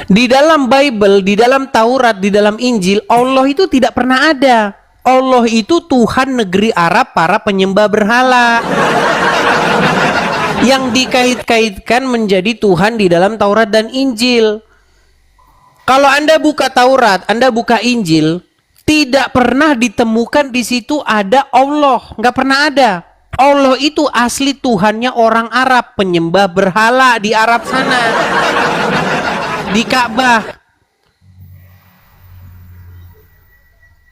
Di dalam Bible, di dalam Taurat, di dalam Injil, Allah itu tidak pernah ada. Allah itu Tuhan negeri Arab para penyembah berhala. Yang dikait-kaitkan menjadi Tuhan di dalam Taurat dan Injil. Kalau Anda buka Taurat, Anda buka Injil, tidak pernah ditemukan di situ ada Allah. Nggak pernah ada. Allah itu asli Tuhannya orang Arab, penyembah berhala di Arab sana. Di Ka'bah.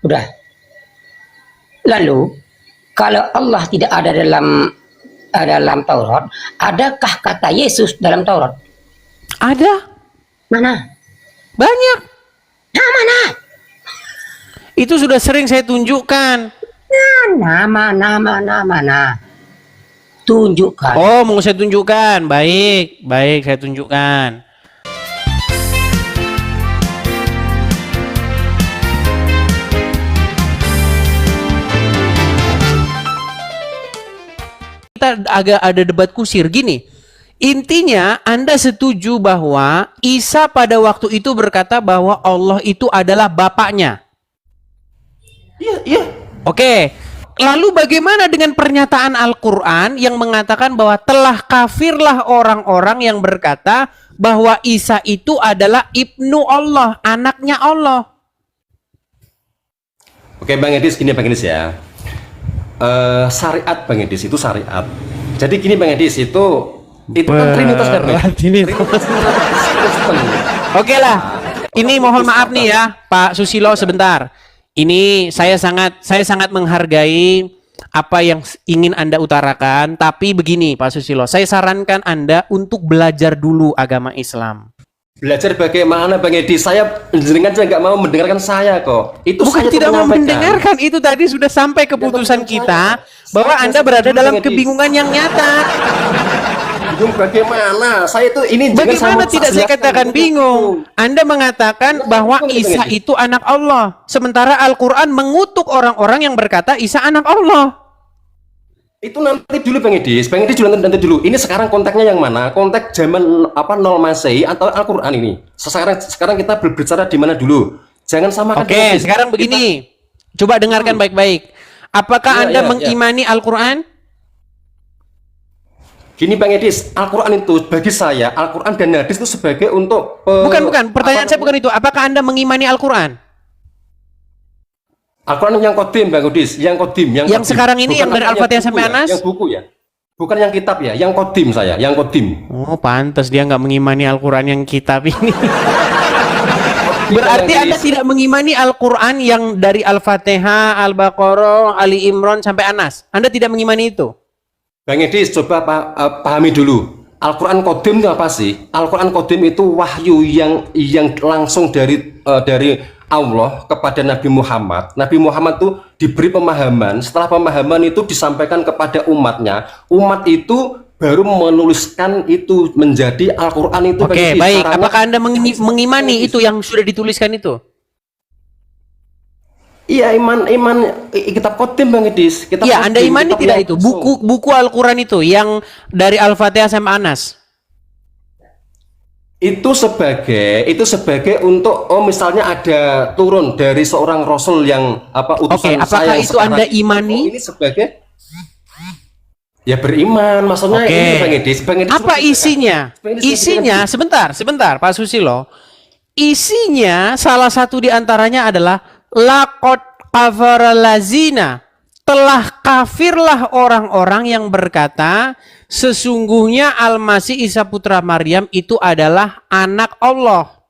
Udah. Lalu, kalau Allah tidak ada dalam Taurat, adakah kata Yesus dalam Taurat? Ada. Mana? Banyak. Nah, mana? Itu sudah sering saya tunjukkan. Nama. Tunjukkan. Oh, mau saya tunjukkan. Baik, saya tunjukkan. Kita agak ada debat kusir gini. Intinya Anda setuju bahwa Isa pada waktu itu berkata bahwa Allah itu adalah bapaknya. Iya. Oke. Lalu bagaimana dengan pernyataan Al-Quran yang mengatakan bahwa telah kafirlah orang-orang yang berkata bahwa Isa itu adalah ibnu Allah, anaknya Allah. Oke Bang Edis, gini Bang Edis ya. Syariat Bang Edis itu syariat. Jadi gini Bang Edis itu kan Trinitas kan Bang? Trinitas Kristen. Oke lah. Ini mohon maaf nih ya Pak Susilo sebentar. Ini saya sangat menghargai apa yang ingin Anda utarakan, tapi begini Pak Susilo, saya sarankan Anda untuk belajar dulu agama Islam. Belajar bagaimana Bang Edi? Saya jenengan juga nggak mau mendengarkan saya kok. Itu bukan saya tidak mau mendengarkan, itu tadi sudah sampai keputusan kita bahwa Anda berada dalam kebingungan yang nyata. Bingung bagaimana? Saya itu ini bagaimana tidak saya katakan bingung? Anda mengatakan bahwa Isa itu anak Allah, sementara Al-Quran mengutuk orang-orang yang berkata Isa anak Allah. Itu nanti dulu Bang Edis, nanti dulu. Ini sekarang konteksnya yang mana? Konteks zaman apa 0 Masehi atau Al-Quran ini? Sekarang kita berbicara di mana dulu? Jangan samakan. Oke, sekarang begini. Coba dengarkan baik-baik. Apakah Anda mengimani Al-Quran? Gini Bang Edis, Al-Quran itu bagi saya, Al-Quran dan hadis itu sebagai untuk bukan, pertanyaan saya bukan itu. Apakah Anda mengimani Al-Quran? Al-Quran yang kodim Bang Edis, yang kodim, yang sekarang ini yang dari Al-Fatihah sampai Anas? Yang buku ya, bukan yang kitab ya, yang kodim saya, yang kodim. Oh pantas dia nggak mengimani Al-Quran yang kitab ini. Berarti Anda tidak mengimani Al-Quran yang dari Al-Fatihah, Al-Baqarah, Ali Imran sampai Anas. Anda tidak mengimani itu? Bang Edis, coba pahami dulu. Al-Quran Kodim itu apa sih? Al-Quran Kodim itu wahyu yang langsung dari Allah kepada Nabi Muhammad. Nabi Muhammad itu diberi pemahaman. Setelah pemahaman itu disampaikan kepada umatnya. Umat itu baru menuliskan itu menjadi Al-Quran itu. Oke, baik. Apakah Anda mengimani itu yang sudah dituliskan itu? Iya, iman kitab Kodim Bang Edis. Iya, Anda imani tidak itu? Buku Al-Quran itu yang dari Al-Fatihah sampai Anas. Itu sebagai untuk misalnya ada turun dari seorang rasul yang utusan apakah saya itu Anda imani? Ini sebagai ya beriman, maksudnya ini Bang Edis. Apa isinya? Isinya sebentar Pak Susilo. Isinya salah satu diantaranya adalah laqad kafara lazina, telah kafirlah orang-orang yang berkata sesungguhnya Al-Masih Isa putra Maryam itu adalah anak Allah.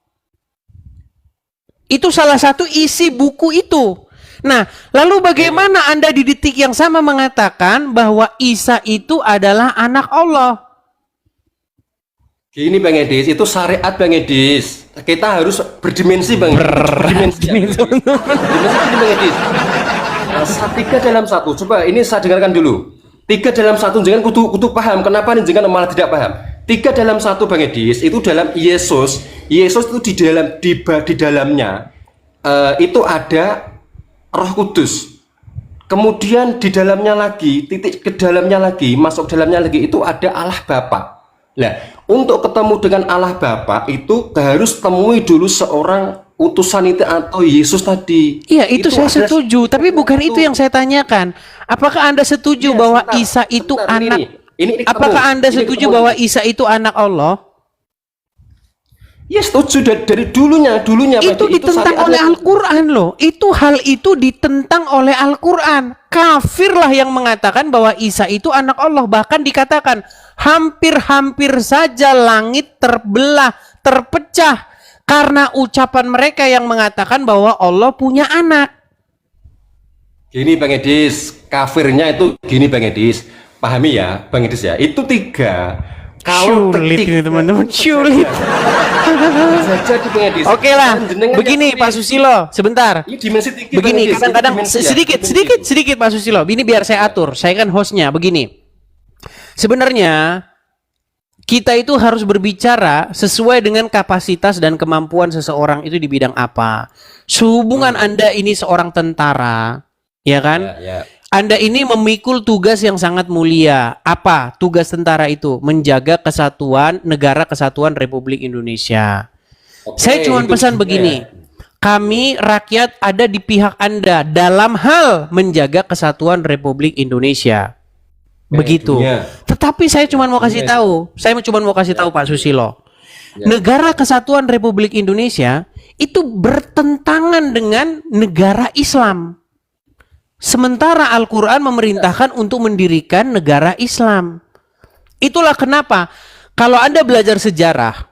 Itu salah satu isi buku itu. Nah, lalu bagaimana Anda di detik yang sama mengatakan bahwa Isa itu adalah anak Allah? Gini Bang Edis, itu syariat Bang Edis. Kita harus berdimensi Bang. Berdimensi Bang Edis. 3 dalam 1. Coba ini saya dengarkan dulu. 3 dalam 1 jangan kudu paham. Kenapa nih jangan malah tidak paham? 3 dalam 1 Bang Edis itu dalam Yesus. Yesus itu di dalamnya itu ada Roh Kudus. Kemudian di dalamnya lagi, titik ke dalamnya lagi, masuk dalamnya lagi itu ada Allah Bapa. Nah, Untuk ketemu dengan Allah Bapa itu harus temui dulu seorang utusan itu atau Yesus tadi. Iya, itu saya adalah setuju, tapi bukan itu yang saya tanyakan. Apakah Anda setuju Iya, bahwa sebentar, Isa itu sebentar, anak? ini Apakah ketemu. Anda Ini setuju ketemu. bahwa Isa itu anak Allah? Ya setuju dari dulunya Pak. Itu ditentang oleh syariatnya. Al-Quran loh. Hal itu ditentang oleh Al-Quran. Kafirlah yang mengatakan bahwa Isa itu anak Allah. Bahkan dikatakan hampir-hampir saja langit terbelah, terpecah karena ucapan mereka yang mengatakan bahwa Allah punya anak. Gini Bang Edis, kafirnya itu gini Bang Edis. Pahami ya Bang Edis ya. Itu 3. Sulit ini teman-teman, sulit. Jadi Bang Edis. Oke lah, Jenengan begini yang Pak Susilo, sebentar. Ini dimensi tinggi. Begini, Bang Edis. kadang-kadang Ini dimensi ya, sedikit Pak Susilo. Ini biar saya atur. Saya kan hostnya. Begini, sebenarnya kita itu harus berbicara sesuai dengan kapasitas dan kemampuan seseorang itu di bidang apa. Sehubungan Anda ini seorang tentara, ya kan? Ya. Anda ini memikul tugas yang sangat mulia. Apa tugas tentara itu? Menjaga kesatuan negara kesatuan Republik Indonesia. Oke, Saya cuma itu pesan juga. begini. Kami rakyat ada di pihak Anda dalam hal menjaga kesatuan Republik Indonesia. Begitu. Dunia. Tetapi saya cuma mau kasih tahu. Saya cuma mau kasih tahu Pak Susilo. Ya. Negara Kesatuan Republik Indonesia itu bertentangan dengan negara Islam. Sementara Al-Quran memerintahkan untuk mendirikan negara Islam. Itulah kenapa kalau Anda belajar sejarah,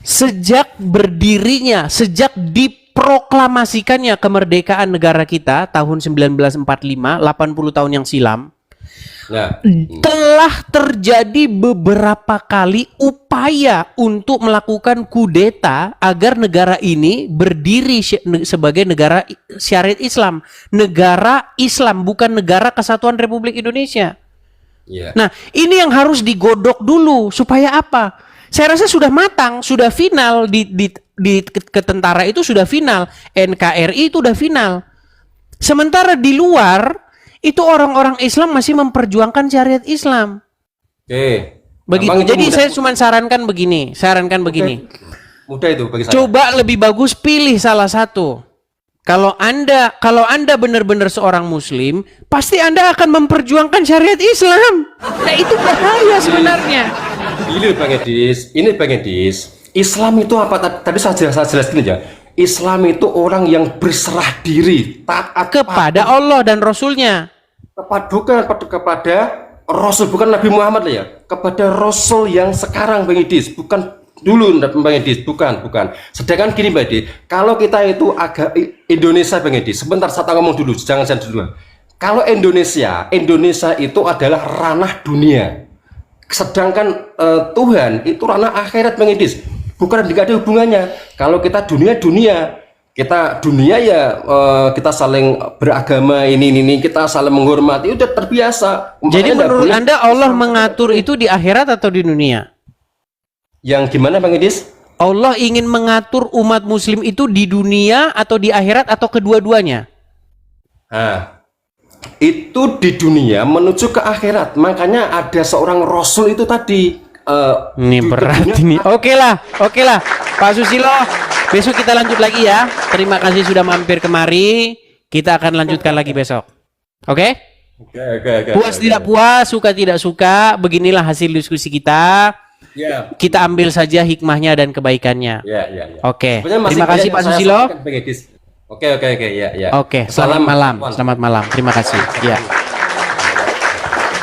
sejak berdirinya, sejak diproklamasikannya kemerdekaan negara kita tahun 1945, 80 tahun yang silam, Nah, telah terjadi beberapa kali upaya untuk melakukan kudeta agar negara ini berdiri sebagai negara syariat Islam. Negara Islam, bukan negara kesatuan Republik Indonesia. ya. Nah, ini yang harus digodok dulu supaya apa? Saya rasa sudah matang, sudah final di ketentara itu sudah final, NKRI itu sudah final. Sementara di luar itu orang-orang Islam masih memperjuangkan syariat Islam. Oke. Begitu. Gampang itu Jadi mudah. saya cuma sarankan begini. Mudah itu bagi saya. Coba lebih bagus pilih salah satu. Kalau Anda benar-benar seorang muslim, pasti Anda akan memperjuangkan syariat Islam. Nah, itu bahaya sebenarnya. Ini Bang Edis. Islam itu apa? Tadi saya jelaskan aja. Islam itu orang yang berserah diri, taat Kepada Allah dan Rasulnya. kepada Rasul, bukan Nabi Muhammad lah ya. Kepada Rasul yang sekarang Bang Edis, bukan dulu Bang Edis, bukan. Sedangkan gini Bang Edis, kalau kita itu agak Indonesia Bang Edis, sebentar saya ngomong dulu, jangan dulu. Kalau Indonesia itu adalah ranah dunia. Sedangkan Tuhan itu ranah akhirat Bang Edis. Bukan tidak ada hubungannya. Kalau kita dunia, kita dunia ya kita saling beragama ini, kita saling menghormati, udah terbiasa. Jadi Makanya menurut boleh- Anda Allah mengatur itu di akhirat atau di dunia? Yang gimana Bang Edis? Allah ingin mengatur umat muslim itu di dunia atau di akhirat atau kedua-duanya? Nah, itu di dunia menuju ke akhirat. Makanya ada seorang Rasul itu tadi. Ini berat ini. Oke lah. Pak Susilo, besok kita lanjut lagi ya. Terima kasih sudah mampir kemari. Kita akan lanjutkan lagi besok. Oke? Oke. Puas tidak puas, suka tidak suka, beginilah hasil diskusi kita. Ya. Kita ambil saja hikmahnya dan kebaikannya. Ya. Oke. Sebenarnya masih Terima kasih banyak Pak yang saya Susilo. sampaikan, Bang Edis. Oke, ya. Oke, selamat malam. Selamat malam. Terima kasih. Ya.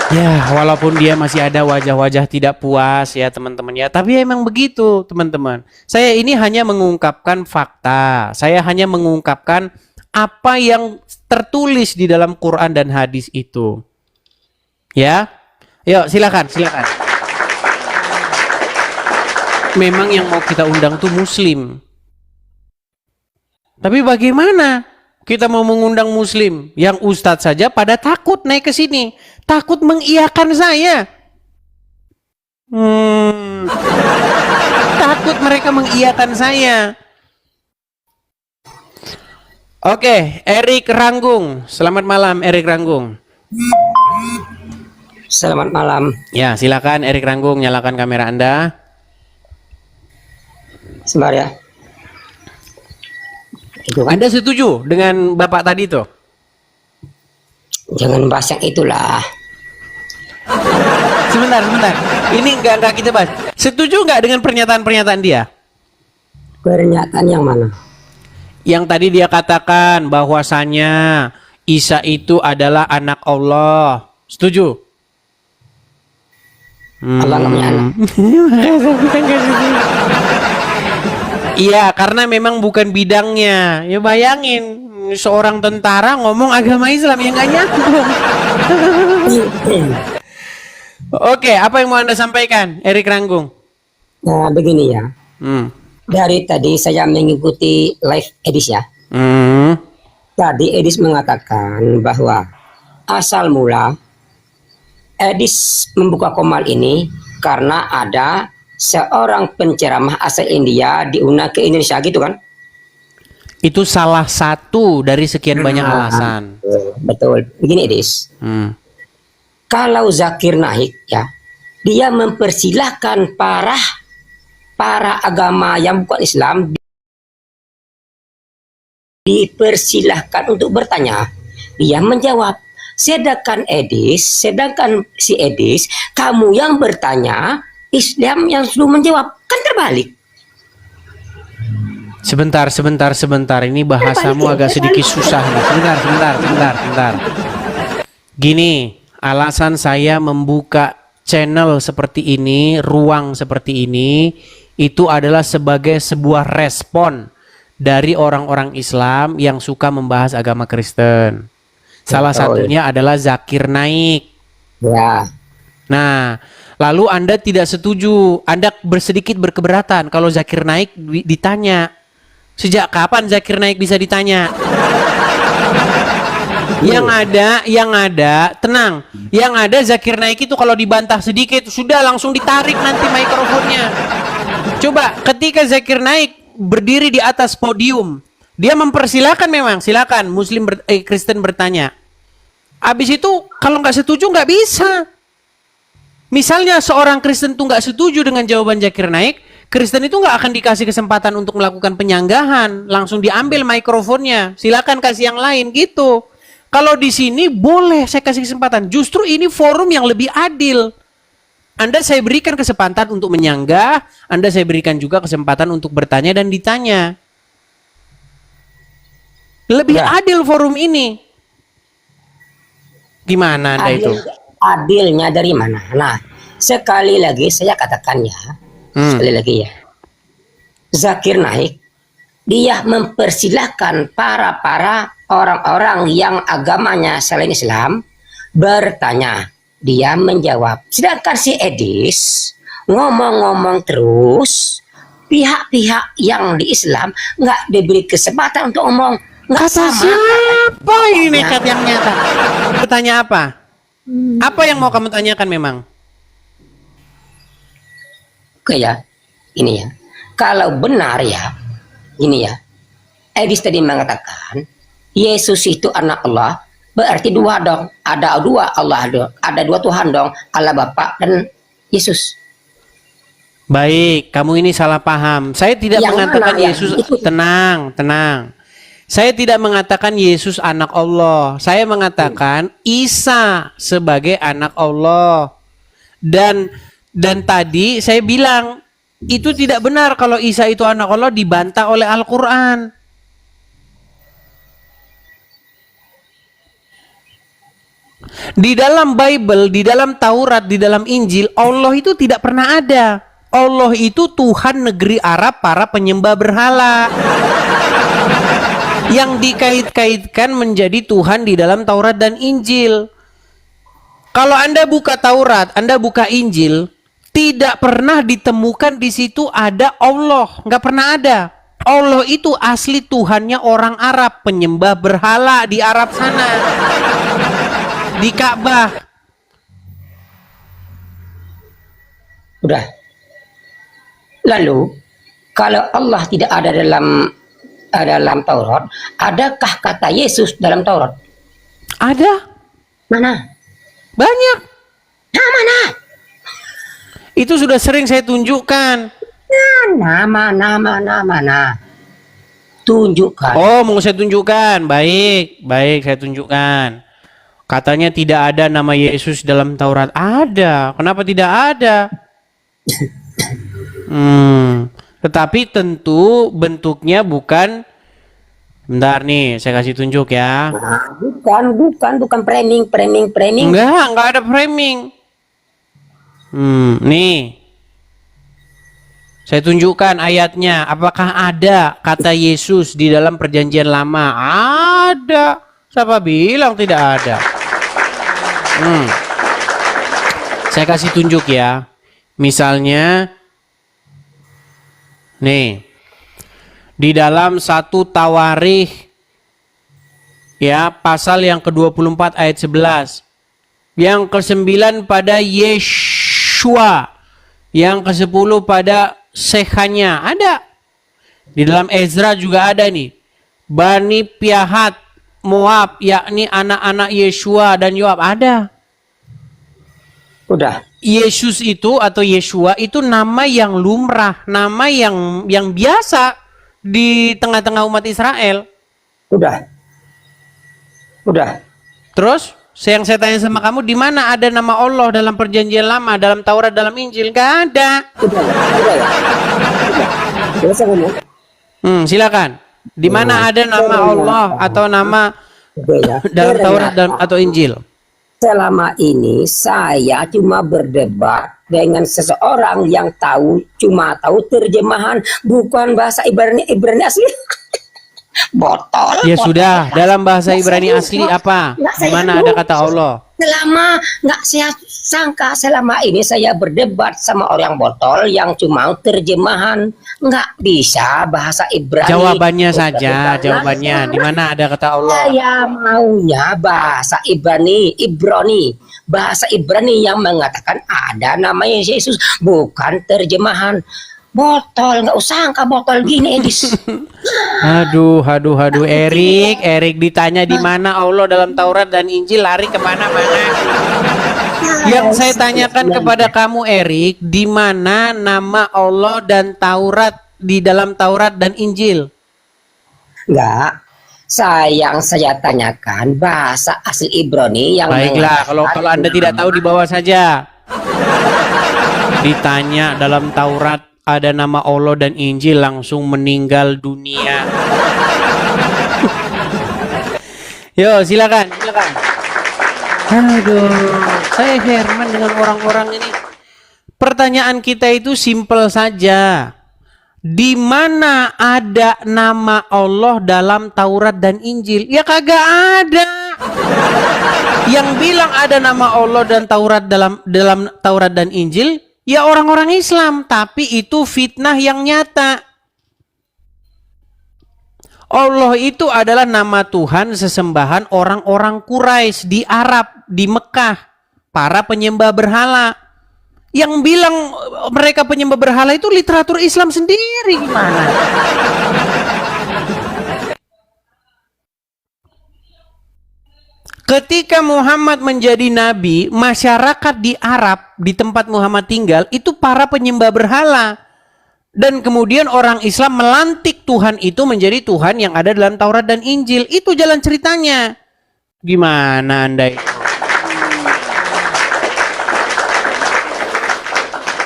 Ya, walaupun dia masih ada wajah-wajah tidak puas ya teman-teman ya. Tapi emang begitu teman-teman. Saya ini hanya mengungkapkan fakta. Saya hanya mengungkapkan apa yang tertulis di dalam Quran dan hadis itu. Ya. Yuk, silakan. Memang yang mau kita undang tuh muslim. Tapi bagaimana kita mau mengundang muslim yang ustadz saja pada takut naik ke sini, takut mengiyakan saya. Takut mereka mengiyakan saya. Oke, Erik Ranggung. Selamat malam Erik Ranggung. Selamat malam. Ya, silakan Erik Ranggung, nyalakan kamera Anda. Sebentar ya. Itu kan. Anda setuju dengan Bapak tadi tuh? Jangan bahas yang itulah. Sebentar. Ini enggak kita bahas. Setuju nggak dengan pernyataan-pernyataan dia? Pernyataan yang mana? Yang tadi dia katakan bahwasanya Isa itu adalah anak Allah. Setuju? Allah nggak punya anak. Iya, karena memang bukan bidangnya. Ya bayangin, seorang tentara ngomong agama Islam yang nggak nyambung. Oke, apa yang mau Anda sampaikan, Erik Ranggung? Nah, begini ya. Dari tadi saya mengikuti live Edis ya. Tadi Edis mengatakan bahwa asal mula Edis membuka Komal ini karena ada seorang penceramah asal India diundang ke Indonesia gitu kan? Itu salah satu dari sekian banyak alasan. Betul. Begini Edis. Kalau Zakir Naik ya, dia mempersilahkan para agama yang bukan Islam dipersilahkan untuk bertanya. Dia menjawab. Sedangkan si Edis, kamu yang bertanya, Islam yang sudah menjawab, kan terbalik. Sebentar. Ini bahasamu agak sedikit susah nih. Sebentar. Gini, alasan saya membuka channel seperti ini, ruang seperti ini, itu adalah sebagai sebuah respon dari orang-orang Islam yang suka membahas agama Kristen. Salah satunya adalah Zakir Naik. Ya. Nah, lalu Anda tidak setuju, Anda sedikit berkeberatan kalau Zakir Naik ditanya. Sejak kapan Zakir Naik bisa ditanya? Yang ada, tenang. Yang ada Zakir Naik itu kalau dibantah sedikit sudah langsung ditarik nanti mikrofonnya. Coba ketika Zakir Naik berdiri di atas podium, dia mempersilahkan memang, silakan Kristen bertanya. Habis itu kalau nggak setuju nggak bisa. Misalnya seorang Kristen tuh nggak setuju dengan jawaban Zakir Naik, Kristen itu nggak akan dikasih kesempatan untuk melakukan penyanggahan, langsung diambil mikrofonnya. Silakan kasih yang lain gitu. Kalau di sini boleh saya kasih kesempatan. Justru ini forum yang lebih adil. Anda saya berikan kesempatan untuk menyanggah, Anda saya berikan juga kesempatan untuk bertanya dan ditanya. Lebih adil forum ini. Gimana Anda itu? Adilnya dari mana? Nah, sekali lagi saya katakan ya. Sekali lagi ya. Zakir Naik, dia mempersilahkan para orang-orang yang agamanya selain Islam bertanya. Dia menjawab. Sedangkan si Edis ngomong-ngomong terus, pihak-pihak yang di Islam nggak diberi kesempatan untuk ngomong. Kata siapa ini nekat yang nyata? Bertanya apa? Apa yang mau kamu tanyakan memang? Oke ya, ini ya. Kalau benar ya, ini ya. Edis tadi mengatakan Yesus itu anak Allah, berarti dua dong. Ada dua Allah, ada dua Tuhan dong. Allah Bapa dan Yesus. Baik, kamu ini salah paham. Saya tidak mengatakan Yesus, tenang. Saya tidak mengatakan Yesus anak Allah. Saya mengatakan Isa sebagai anak Allah. Dan tadi saya bilang itu tidak benar kalau Isa itu anak Allah, dibantah oleh Al-Quran. Di dalam Bible, di dalam Taurat, di dalam Injil, Allah itu tidak pernah ada. Allah itu Tuhan negeri Arab para penyembah berhala. Yang dikait-kaitkan menjadi Tuhan di dalam Taurat dan Injil. Kalau Anda buka Taurat, Anda buka Injil, tidak pernah ditemukan di situ ada Allah, nggak pernah ada. Allah itu asli Tuhannya orang Arab, penyembah berhala di Arab sana, di Ka'bah. Udah. Lalu, kalau Allah tidak ada dalam Taurat, adakah kata Yesus dalam Taurat? Ada. Mana? Banyak. Itu sudah sering saya tunjukkan. Nama. Tunjukkan. Oh, mau saya tunjukkan. Baik, saya tunjukkan. Katanya tidak ada nama Yesus dalam Taurat. Ada. Kenapa tidak ada? Tetapi tentu bentuknya bukan. Bentar nih, saya kasih tunjuk ya. Nah, bukan framing. Enggak ada framing. Nih. Saya tunjukkan ayatnya. Apakah ada kata Yesus di dalam Perjanjian Lama? Ada. Siapa bilang tidak ada? Saya kasih tunjuk ya. Misalnya, nih, di dalam 1 Tawarikh, ya, pasal yang ke-24 ayat 11. Yang ke-9 pada Yeshua. Yang ke-10 pada Sekhannya. Ada. Di dalam Ezra juga ada nih. Bani Piahat, Moab, yakni anak-anak Yeshua dan Yoab. Ada. Udah. Yesus itu atau Yeshua itu nama yang lumrah, nama yang biasa di tengah-tengah umat Israel. Udah. Terus yang saya tanya sama kamu, di mana ada nama Allah dalam Perjanjian Lama, dalam Taurat, dalam Injil? Gak ada. Udah. Silakan. Di mana ada nama Allah atau nama dalam Taurat atau Injil? Selama ini saya cuma berdebat dengan seseorang yang cuma tahu terjemahan, bukan bahasa Ibrani asli. Botol. Ya sudah, dalam bahasa Ibrani asli apa? Di mana ada kata Allah? Selama nggak saya sangka, selama ini saya berdebat sama orang botol yang cuma terjemahan, nggak bisa bahasa Ibrani. Jawabannya saja, jawabannya. Di mana ada kata Allah? Saya maunya bahasa Ibrani, bahasa Ibrani yang mengatakan ada namanya Yesus, bukan terjemahan. Botol, nggak usah angka botol gini, Edis. Aduh, Erik ditanya di mana Allah dalam Taurat dan Injil, lari kemana-mana. Yang saya tanyakan kepada kamu, Erik, di mana nama Allah dan Taurat di dalam Taurat dan Injil? Enggak. Yang saya tanyakan bahasa asli Ibrani yang baiklah, kalau Anda tidak tahu di bawah saja. Ditanya dalam Taurat ada nama Allah dan Injil, langsung meninggal dunia. Yo, silakan. Aduh, saya heran dengan orang-orang ini. Pertanyaan kita itu simpel saja. Di mana ada nama Allah dalam Taurat dan Injil? Ya kagak ada. Yang bilang ada nama Allah dan Taurat dalam Taurat dan Injil, ya orang-orang Islam, tapi itu fitnah yang nyata. Allah itu adalah nama Tuhan sesembahan orang-orang Quraisy di Arab, di Mekah, para penyembah berhala. Yang bilang mereka penyembah berhala itu literatur Islam sendiri, gimana? Ketika Muhammad menjadi nabi, masyarakat di Arab, di tempat Muhammad tinggal, itu para penyembah berhala. Dan kemudian orang Islam melantik Tuhan itu menjadi Tuhan yang ada dalam Taurat dan Injil. Itu jalan ceritanya. Gimana Anda itu?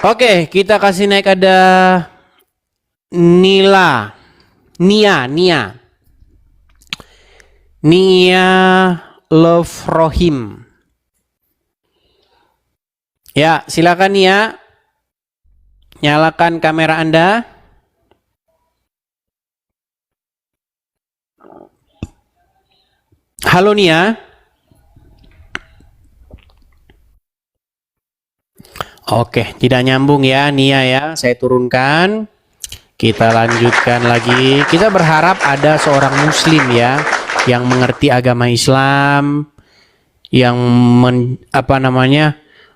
Oke, kita kasih naik ada Nia Love Rohim. Ya, silakan Nia. Nyalakan kamera Anda. Halo Nia. Oke, tidak nyambung ya Nia ya. Saya turunkan. Kita lanjutkan lagi. Kita berharap ada seorang muslim ya yang mengerti agama Islam, yang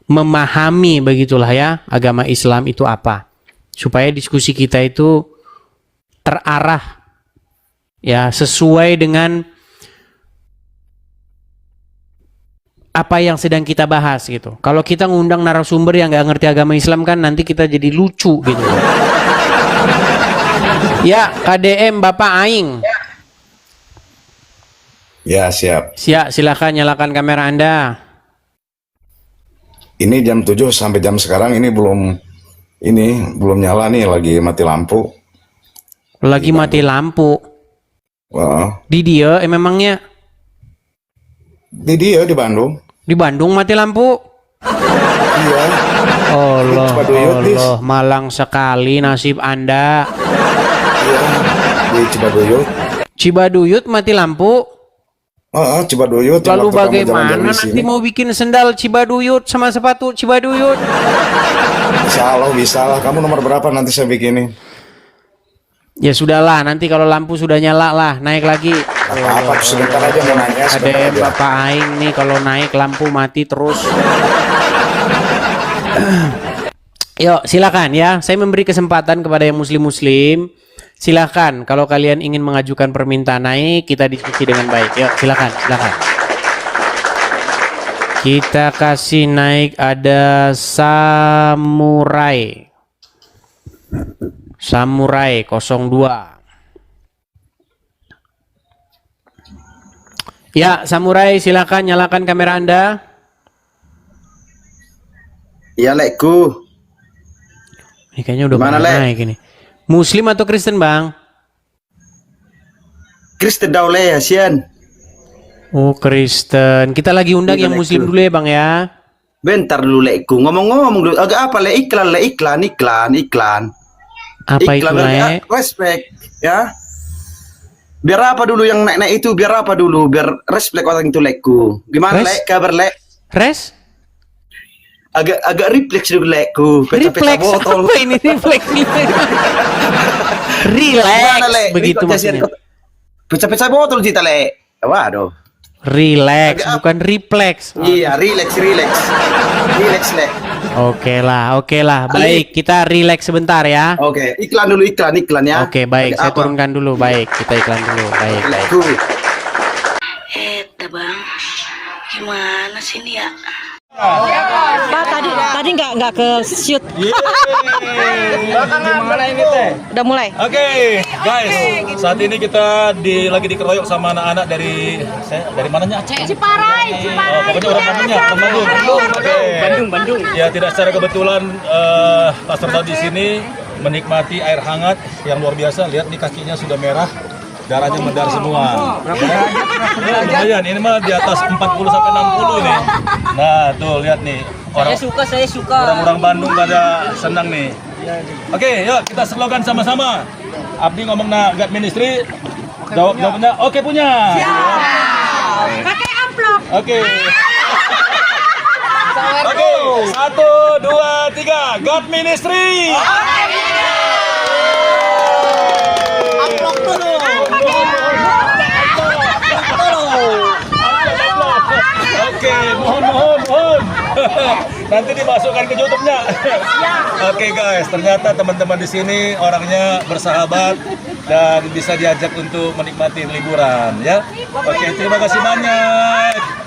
memahami begitulah ya agama Islam itu apa, supaya diskusi kita itu terarah ya sesuai dengan apa yang sedang kita bahas gitu. Kalau kita ngundang narasumber yang nggak ngerti agama Islam kan nanti kita jadi lucu gitu. Ya, KDM Bapak Aing. Ya, siap. Siap, silakan nyalakan kamera Anda. Ini jam 7 sampai jam sekarang ini belum nyala nih, lagi mati lampu. Lagi mati lampu. Wah, Di dia memangnya ini dia di Bandung. di Bandung mati lampu. Iya. Allah, Cibaduyut, Dis. Allah, malang sekali nasib Anda. Iya, di Cibaduyut. Cibaduyut mati lampu. Cibaduyut. yang Lalu waktu kamu bagaimana jalan-jalan di nanti sini. mau bikin sendal Cibaduyut sama sepatu Cibaduyut? Insya Allah bisa lah. Kamu nomor berapa nanti saya bikinin? Ya sudahlah, nanti kalau lampu sudah nyala lah, naik lagi. Apa sebentar aja mau nanya. Sebentar ADM aja. Bapak Aing nih kalau naik lampu mati terus. Yuk silakan ya, saya memberi kesempatan kepada yang muslim-muslim. Silakan kalau kalian ingin mengajukan permintaan naik, kita diskusi dengan baik. Yuk silakan, silakan. Kita kasih naik ada Samurai. Samurai 02. Ya, Samurai silakan nyalakan kamera Anda. Iya, lekku. Ini kayaknya udah Gimana, pada Le? naik ini. Muslim atau Kristen, Bang? Kristen Daule ya, Sian. Oh, Kristen. Kita lagi undang Iya, yang Le, Muslim itu. dulu ya, Bang ya. Bentar dulu, lekku. Ngomong-ngomong dulu. Agak apa, le? Iklan. Apa itu, Iklan, Le? respect, ya. Biar apa dulu yang naik-naik itu? Biar apa dulu? Biar respect orang itu, lekku. Gimana, Res? lek? Kabar, lek? Res? Agak refleks dulu, lekku. Pecah-pecah Refleks botol. apa ini refleks? Relax Gimana, lek? begitu Ikut kasihan maksudnya. kok. Pecah-pecah botol kita, lek. Waduh. Relax, Agak- bukan refleks. Iya, relax. Relax, lek. Oke lah. Baik, kita relax sebentar ya. Oke, iklan dulu, iklan ya. Oke, baik. Agak Saya apa? turunkan dulu. Baik, kita iklan dulu. Baik. Lekku. Bang, gimana sih ini ya? Pak tadi nggak ke shoot. Gimana ini teh? Udah mulai. Oke, guys, saat ini kita lagi dikeroyok sama anak-anak dari mananya? Ciparai. Pokoknya orang Bandungnya, orang Bandung. Oke. Bandung. Ya tidak secara kebetulan Pastor Daud di sini menikmati air hangat yang luar biasa. Lihat di kakinya sudah merah, darahnya mendar semua. Ya, lumayan, ini mah di atas 40 sampai 60 ini. Nah, tuh lihat nih. Saya suka. Orang-orang Bandung pada senang nih. Oke, yuk kita slogan sama-sama. Abdi ngomong na God Ministry. Jawabnya oke punya. Pakai amplop. Oke. Oke, 1, 2, 3. God Ministry. Oke, mohon. Nanti dimasukkan ke YouTube-nya. Oke guys, ternyata teman-teman di sini orangnya bersahabat dan bisa diajak untuk menikmati liburan ya. Oke, terima kasih banyak.